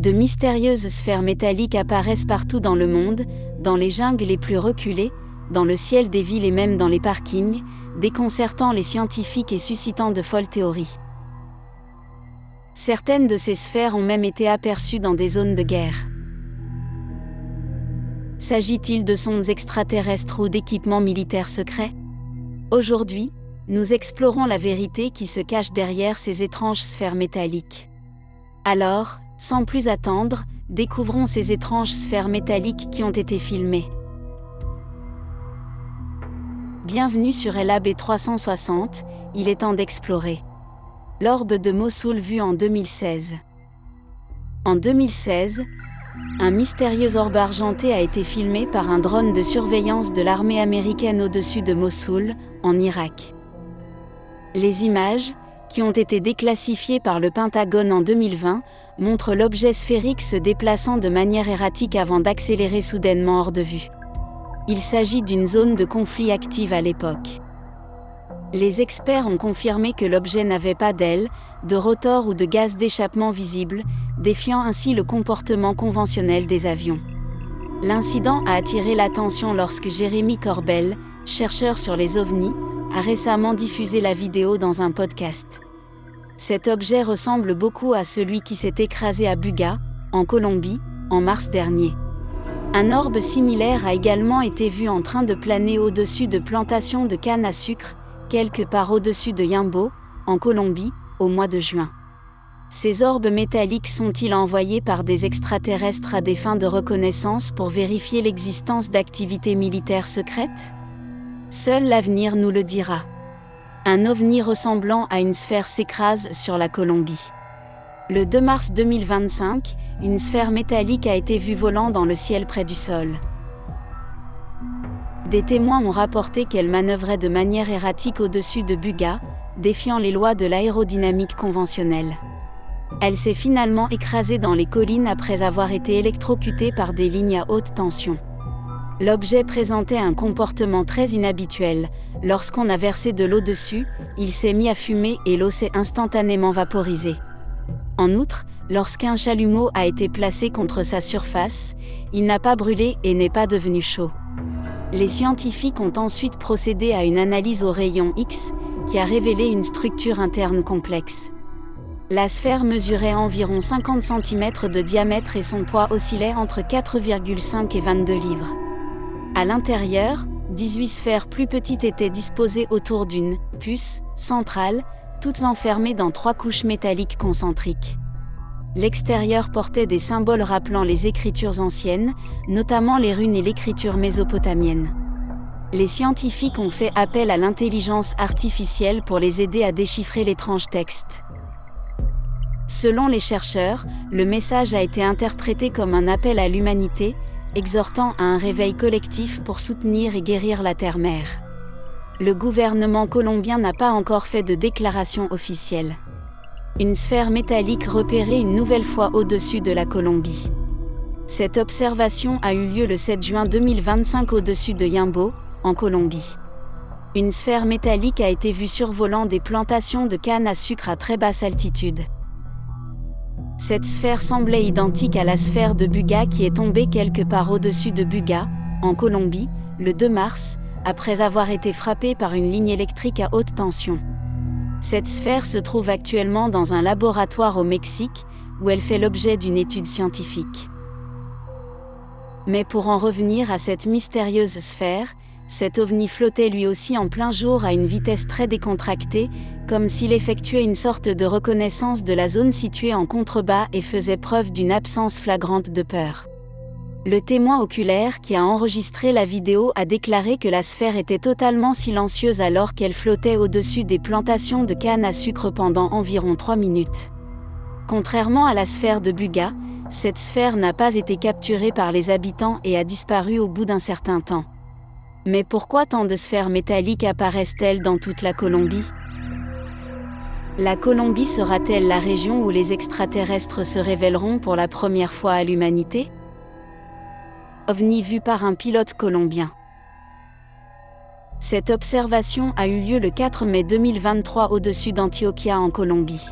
De mystérieuses sphères métalliques apparaissent partout dans le monde, dans les jungles les plus reculées, dans le ciel des villes et même dans les parkings, déconcertant les scientifiques et suscitant de folles théories. Certaines de ces sphères ont même été aperçues dans des zones de guerre. S'agit-il de sondes extraterrestres ou d'équipements militaires secrets ? Aujourd'hui, nous explorons la vérité qui se cache derrière ces étranges sphères métalliques. Alors, sans plus attendre, découvrons ces étranges sphères métalliques qui ont été filmées. Bienvenue sur LAB 360, il est temps d'explorer. L'orbe de Mossoul vue en 2016. En 2016, un mystérieux orbe argenté a été filmé par un drone de surveillance de l'armée américaine au-dessus de Mossoul, en Irak. Les images, qui ont été déclassifiées par le Pentagone en 2020, montrent l'objet sphérique se déplaçant de manière erratique avant d'accélérer soudainement hors de vue. Il s'agit d'une zone de conflit active à l'époque. Les experts ont confirmé que l'objet n'avait pas d'ailes, de rotor ou de gaz d'échappement visible, défiant ainsi le comportement conventionnel des avions. L'incident a attiré l'attention lorsque Jérémy Corbel, chercheur sur les ovnis, a récemment diffusé la vidéo dans un podcast. Cet objet ressemble beaucoup à celui qui s'est écrasé à Buga, en Colombie, en mars dernier. Un orbe similaire a également été vu en train de planer au-dessus de plantations de canne à sucre, quelque part au-dessus de Yimbo, en Colombie, au mois de juin. Ces orbes métalliques sont-ils envoyés par des extraterrestres à des fins de reconnaissance pour vérifier l'existence d'activités militaires secrètes ? Seul l'avenir nous le dira. Un ovni ressemblant à une sphère s'écrase sur la Colombie. Le 2 mars 2025, une sphère métallique a été vue volant dans le ciel près du sol. Des témoins ont rapporté qu'elle manœuvrait de manière erratique au-dessus de Buga, défiant les lois de l'aérodynamique conventionnelle. Elle s'est finalement écrasée dans les collines après avoir été électrocutée par des lignes à haute tension. L'objet présentait un comportement très inhabituel. Lorsqu'on a versé de l'eau dessus, il s'est mis à fumer et l'eau s'est instantanément vaporisée. En outre, lorsqu'un chalumeau a été placé contre sa surface, il n'a pas brûlé et n'est pas devenu chaud. Les scientifiques ont ensuite procédé à une analyse aux rayons X, qui a révélé une structure interne complexe. La sphère mesurait environ 50 cm de diamètre et son poids oscillait entre 4,5 et 22 livres. À l'intérieur, 18 sphères plus petites étaient disposées autour d'une puce centrale, toutes enfermées dans 3 couches métalliques concentriques. L'extérieur portait des symboles rappelant les écritures anciennes, notamment les runes et l'écriture mésopotamienne. Les scientifiques ont fait appel à l'intelligence artificielle pour les aider à déchiffrer l'étrange texte. Selon les chercheurs, le message a été interprété comme un appel à l'humanité, exhortant à un réveil collectif pour soutenir et guérir la terre-mère. Le gouvernement colombien n'a pas encore fait de déclaration officielle. Une sphère métallique repérée une nouvelle fois au-dessus de la Colombie. Cette observation a eu lieu le 7 juin 2025 au-dessus de Yimbo, en Colombie. Une sphère métallique a été vue survolant des plantations de canne à sucre à très basse altitude. Cette sphère semblait identique à la sphère de Buga qui est tombée quelque part au-dessus de Buga, en Colombie, le 2 mars, après avoir été frappée par une ligne électrique à haute tension. Cette sphère se trouve actuellement dans un laboratoire au Mexique, où elle fait l'objet d'une étude scientifique. Mais pour en revenir à cette mystérieuse sphère, cet ovni flottait lui aussi en plein jour à une vitesse très décontractée, comme s'il effectuait une sorte de reconnaissance de la zone située en contrebas et faisait preuve d'une absence flagrante de peur. Le témoin oculaire qui a enregistré la vidéo a déclaré que la sphère était totalement silencieuse alors qu'elle flottait au-dessus des plantations de canne à sucre pendant environ 3 minutes. Contrairement à la sphère de Buga, cette sphère n'a pas été capturée par les habitants et a disparu au bout d'un certain temps. Mais pourquoi tant de sphères métalliques apparaissent-elles dans toute la Colombie ? La Colombie sera-t-elle la région où les extraterrestres se révéleront pour la première fois à l'humanité ? OVNI vu par un pilote colombien. Cette observation a eu lieu le 4 mai 2023 au-dessus d'Antioquia en Colombie.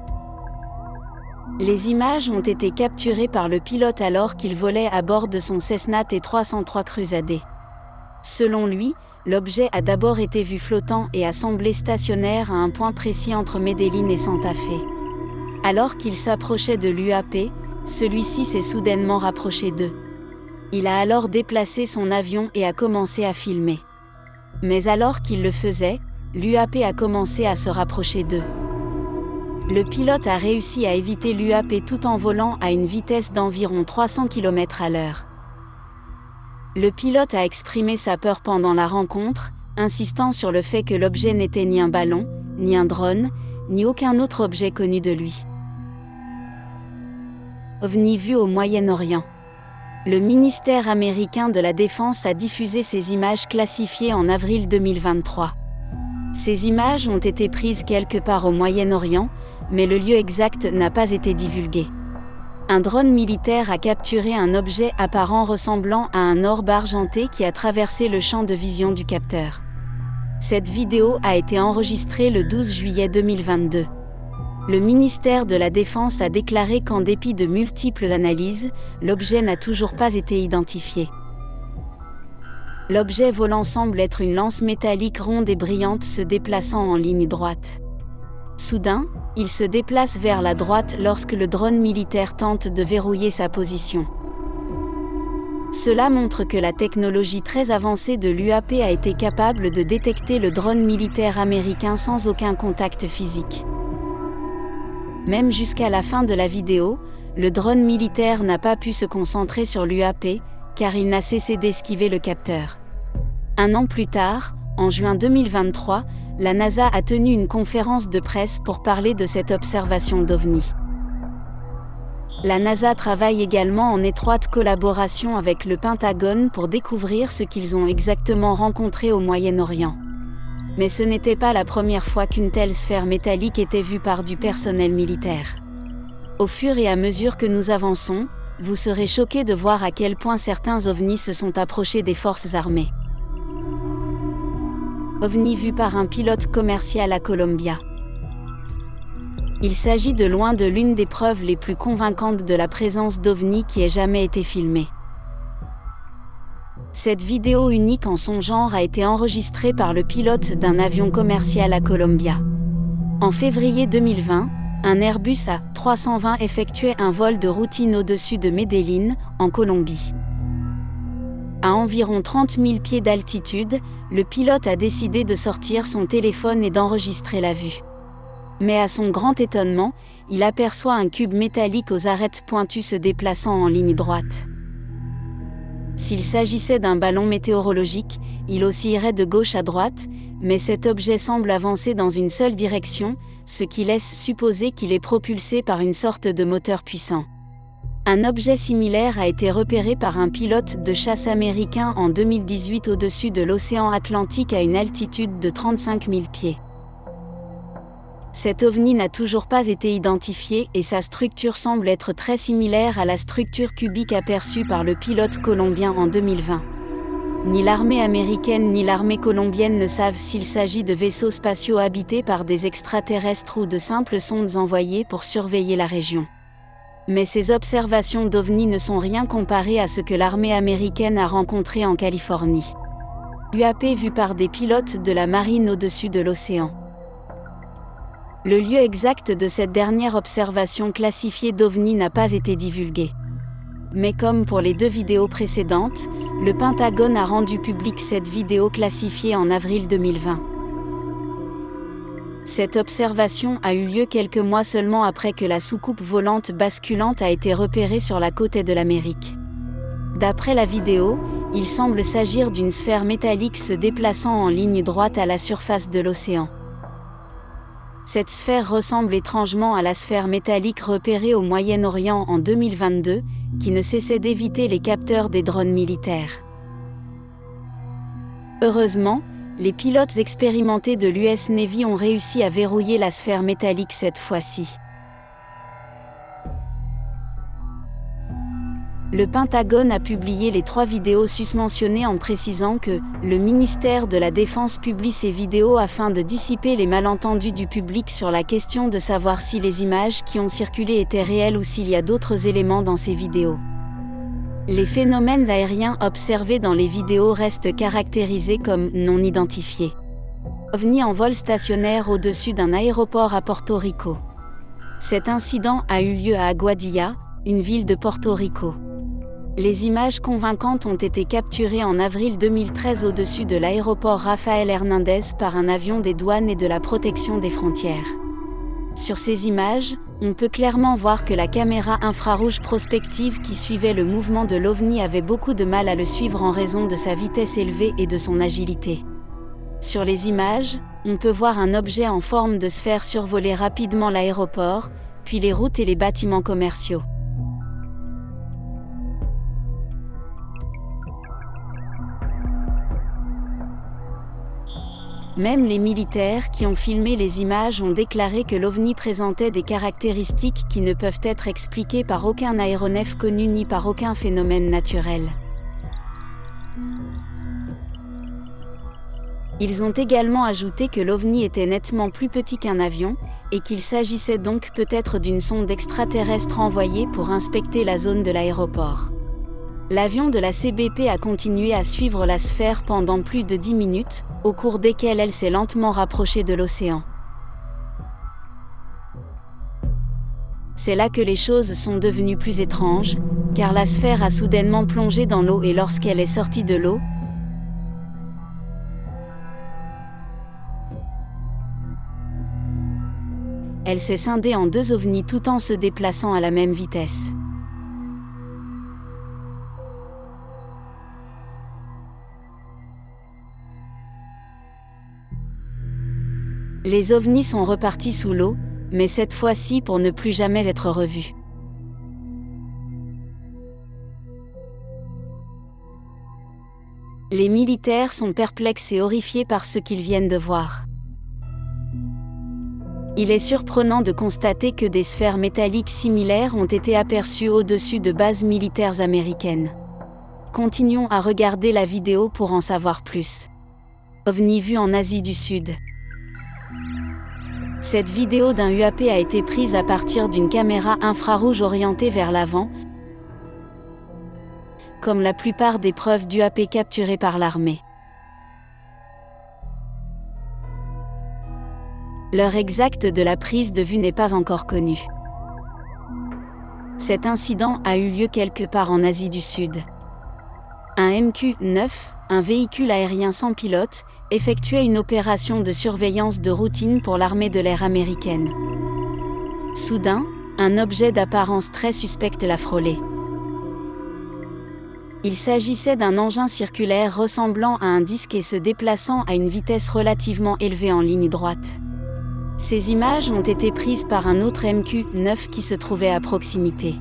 Les images ont été capturées par le pilote alors qu'il volait à bord de son Cessna T303 Crusader. Selon lui, l'objet a d'abord été vu flottant et a semblé stationnaire à un point précis entre Medellín et Santa Fe. Alors qu'il s'approchait de l'UAP, celui-ci s'est soudainement rapproché d'eux. Il a alors déplacé son avion et a commencé à filmer. Mais alors qu'il le faisait, l'UAP a commencé à se rapprocher d'eux. Le pilote a réussi à éviter l'UAP tout en volant à une vitesse d'environ 300 km/h. Le pilote a exprimé sa peur pendant la rencontre, insistant sur le fait que l'objet n'était ni un ballon, ni un drone, ni aucun autre objet connu de lui. OVNI vu au Moyen-Orient. Le ministère américain de la Défense a diffusé ces images classifiées en avril 2023. Ces images ont été prises quelque part au Moyen-Orient, mais le lieu exact n'a pas été divulgué. Un drone militaire a capturé un objet apparent ressemblant à un orbe argenté qui a traversé le champ de vision du capteur. Cette vidéo a été enregistrée le 12 juillet 2022. Le ministère de la Défense a déclaré qu'en dépit de multiples analyses, l'objet n'a toujours pas été identifié. L'objet volant semble être une lance métallique ronde et brillante se déplaçant en ligne droite. Soudain, il se déplace vers la droite lorsque le drone militaire tente de verrouiller sa position. Cela montre que la technologie très avancée de l'UAP a été capable de détecter le drone militaire américain sans aucun contact physique. Même jusqu'à la fin de la vidéo, le drone militaire n'a pas pu se concentrer sur l'UAP, car il n'a cessé d'esquiver le capteur. Un an plus tard, en juin 2023, la NASA a tenu une conférence de presse pour parler de cette observation d'OVNI. La NASA travaille également en étroite collaboration avec le Pentagone pour découvrir ce qu'ils ont exactement rencontré au Moyen-Orient. Mais ce n'était pas la première fois qu'une telle sphère métallique était vue par du personnel militaire. Au fur et à mesure que nous avançons, vous serez choqués de voir à quel point certains ovnis se sont approchés des forces armées. OVNI vu par un pilote commercial à Colombia. Il s'agit de loin de l'une des preuves les plus convaincantes de la présence d'OVNI qui ait jamais été filmée. Cette vidéo unique en son genre a été enregistrée par le pilote d'un avion commercial à Colombia. En février 2020, un Airbus A320 effectuait un vol de routine au-dessus de Medellín, en Colombie. À environ 30 000 pieds d'altitude, le pilote a décidé de sortir son téléphone et d'enregistrer la vue. Mais à son grand étonnement, il aperçoit un cube métallique aux arêtes pointues se déplaçant en ligne droite. S'il s'agissait d'un ballon météorologique, il oscillerait de gauche à droite, mais cet objet semble avancer dans une seule direction, ce qui laisse supposer qu'il est propulsé par une sorte de moteur puissant. Un objet similaire a été repéré par un pilote de chasse américain en 2018 au-dessus de l'océan Atlantique à une altitude de 35 000 pieds. Cet ovni n'a toujours pas été identifié et sa structure semble être très similaire à la structure cubique aperçue par le pilote colombien en 2020. Ni l'armée américaine ni l'armée colombienne ne savent s'il s'agit de vaisseaux spatiaux habités par des extraterrestres ou de simples sondes envoyées pour surveiller la région. Mais ces observations d'OVNI ne sont rien comparées à ce que l'armée américaine a rencontré en Californie. UAP vu par des pilotes de la marine au-dessus de l'océan. Le lieu exact de cette dernière observation classifiée d'OVNI n'a pas été divulgué. Mais comme pour les deux vidéos précédentes, le Pentagone a rendu publique cette vidéo classifiée en avril 2020. Cette observation a eu lieu quelques mois seulement après que la soucoupe volante basculante a été repérée sur la côte est de l'Amérique. D'après la vidéo, il semble s'agir d'une sphère métallique se déplaçant en ligne droite à la surface de l'océan. Cette sphère ressemble étrangement à la sphère métallique repérée au Moyen-Orient en 2022, qui ne cessait d'éviter les capteurs des drones militaires. Heureusement, les pilotes expérimentés de l'US Navy ont réussi à verrouiller la sphère métallique cette fois-ci. Le Pentagone a publié les 3 vidéos susmentionnées en précisant que le ministère de la Défense publie ces vidéos afin de dissiper les malentendus du public sur la question de savoir si les images qui ont circulé étaient réelles ou s'il y a d'autres éléments dans ces vidéos. Les phénomènes aériens observés dans les vidéos restent caractérisés comme non identifiés. OVNI en vol stationnaire au-dessus d'un aéroport à Porto Rico. Cet incident a eu lieu à Aguadilla, une ville de Porto Rico. Les images convaincantes ont été capturées en avril 2013 au-dessus de l'aéroport Rafael Hernández par un avion des douanes et de la protection des frontières. Sur ces images, on peut clairement voir que la caméra infrarouge prospective qui suivait le mouvement de l'OVNI avait beaucoup de mal à le suivre en raison de sa vitesse élevée et de son agilité. Sur les images, on peut voir un objet en forme de sphère survoler rapidement l'aéroport, puis les routes et les bâtiments commerciaux. Même les militaires qui ont filmé les images ont déclaré que l'OVNI présentait des caractéristiques qui ne peuvent être expliquées par aucun aéronef connu ni par aucun phénomène naturel. Ils ont également ajouté que l'OVNI était nettement plus petit qu'un avion, et qu'il s'agissait donc peut-être d'une sonde extraterrestre envoyée pour inspecter la zone de l'aéroport. L'avion de la CBP a continué à suivre la sphère pendant plus de 10 minutes, au cours desquelles elle s'est lentement rapprochée de l'océan. C'est là que les choses sont devenues plus étranges, car la sphère a soudainement plongé dans l'eau et lorsqu'elle est sortie de l'eau, elle s'est scindée en 2 ovnis tout en se déplaçant à la même vitesse. Les ovnis sont repartis sous l'eau, mais cette fois-ci pour ne plus jamais être revus. Les militaires sont perplexes et horrifiés par ce qu'ils viennent de voir. Il est surprenant de constater que des sphères métalliques similaires ont été aperçues au-dessus de bases militaires américaines. Continuons à regarder la vidéo pour en savoir plus. OVNI vu en Asie du Sud. Cette vidéo d'un UAP a été prise à partir d'une caméra infrarouge orientée vers l'avant, comme la plupart des preuves d'UAP capturées par l'armée. L'heure exacte de la prise de vue n'est pas encore connue. Cet incident a eu lieu quelque part en Asie du Sud. Un MQ-9, un véhicule aérien sans pilote, effectuait une opération de surveillance de routine pour l'armée de l'air américaine. Soudain, un objet d'apparence très suspecte l'a frôlé. Il s'agissait d'un engin circulaire ressemblant à un disque et se déplaçant à une vitesse relativement élevée en ligne droite. Ces images ont été prises par un autre MQ-9 qui se trouvait à proximité.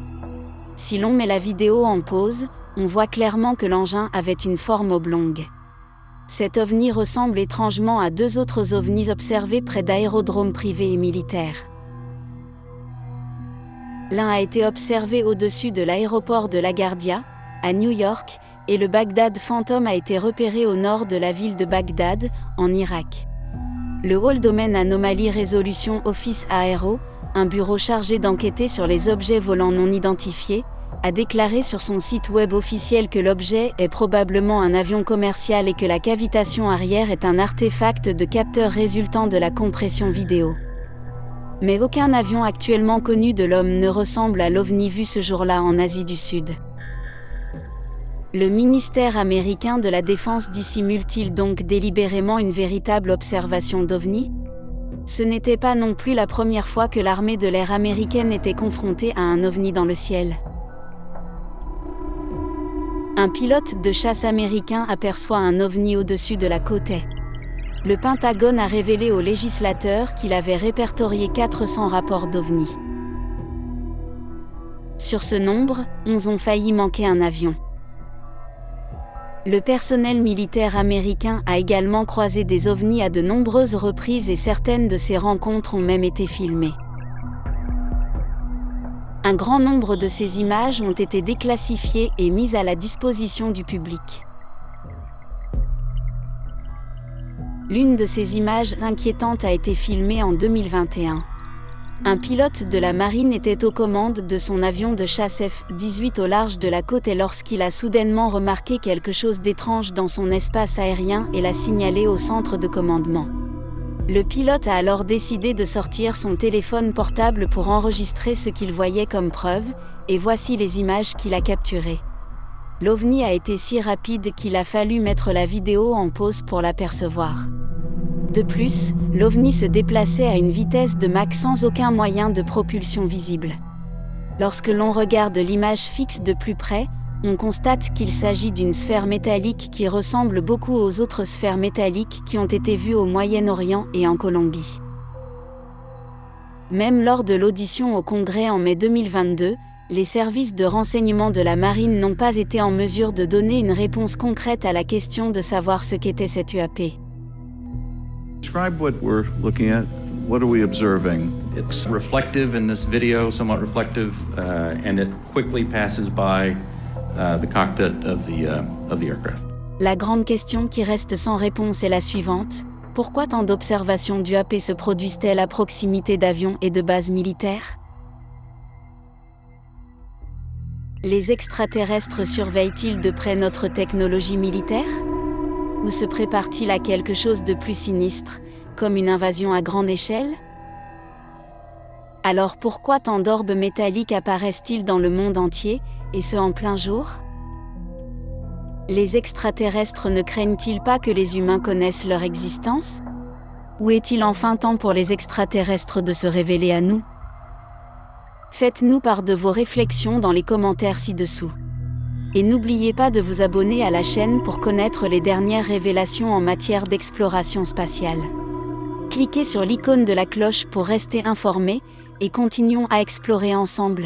Si l'on met la vidéo en pause, on voit clairement que l'engin avait une forme oblongue. Cet ovni ressemble étrangement à 2 autres ovnis observés près d'aérodromes privés et militaires. L'un a été observé au-dessus de l'aéroport de LaGuardia, à New York, et le Baghdad Phantom a été repéré au nord de la ville de Bagdad, en Irak. Le Hall Domain Anomaly Resolution Office Aero, un bureau chargé d'enquêter sur les objets volants non identifiés, a déclaré sur son site web officiel que l'objet est probablement un avion commercial et que la cavitation arrière est un artefact de capteur résultant de la compression vidéo. Mais aucun avion actuellement connu de l'homme ne ressemble à l'OVNI vu ce jour-là en Asie du Sud. Le ministère américain de la Défense dissimule-t-il donc délibérément une véritable observation d'OVNI ? Ce n'était pas non plus la première fois que l'armée de l'air américaine était confrontée à un OVNI dans le ciel. Un pilote de chasse américain aperçoit un OVNI au-dessus de la côte. Le Pentagone a révélé aux législateurs qu'il avait répertorié 400 rapports d'OVNI. Sur ce nombre, 11 ont failli manquer un avion. Le personnel militaire américain a également croisé des ovnis à de nombreuses reprises et certaines de ces rencontres ont même été filmées. Un grand nombre de ces images ont été déclassifiées et mises à la disposition du public. L'une de ces images inquiétantes a été filmée en 2021. Un pilote de la marine était aux commandes de son avion de chasse F-18 au large de la côte et lorsqu'il a soudainement remarqué quelque chose d'étrange dans son espace aérien et l'a signalé au centre de commandement. Le pilote a alors décidé de sortir son téléphone portable pour enregistrer ce qu'il voyait comme preuve, et voici les images qu'il a capturées. L'OVNI a été si rapide qu'il a fallu mettre la vidéo en pause pour l'apercevoir. De plus, l'OVNI se déplaçait à une vitesse de Mach sans aucun moyen de propulsion visible. Lorsque l'on regarde l'image fixe de plus près, on constate qu'il s'agit d'une sphère métallique qui ressemble beaucoup aux autres sphères métalliques qui ont été vues au Moyen-Orient et en Colombie. Même lors de l'audition au Congrès en mai 2022, les services de renseignement de la marine n'ont pas été en mesure de donner une réponse concrète à la question de savoir ce qu'était cette UAP. Describe what we're looking at. What are we observing? It's reflective in this video, somewhat reflective, and it quickly passes by the cockpit of the aircraft. La grande question qui reste sans réponse est la suivante. Pourquoi tant d'observations d'UAP se produisent-elles à proximité d'avions et de bases militaires? Les extraterrestres surveillent-ils de près notre technologie militaire? Ou se prépare-t-il à quelque chose de plus sinistre, comme une invasion à grande échelle? Alors pourquoi tant d'orbes métalliques apparaissent-ils dans le monde entier, et ce en plein jour? Les extraterrestres ne craignent-ils pas que les humains connaissent leur existence? Ou est-il enfin temps pour les extraterrestres de se révéler à nous? Faites-nous part de vos réflexions dans les commentaires ci-dessous. Et n'oubliez pas de vous abonner à la chaîne pour connaître les dernières révélations en matière d'exploration spatiale. Cliquez sur l'icône de la cloche pour rester informé, et continuons à explorer ensemble.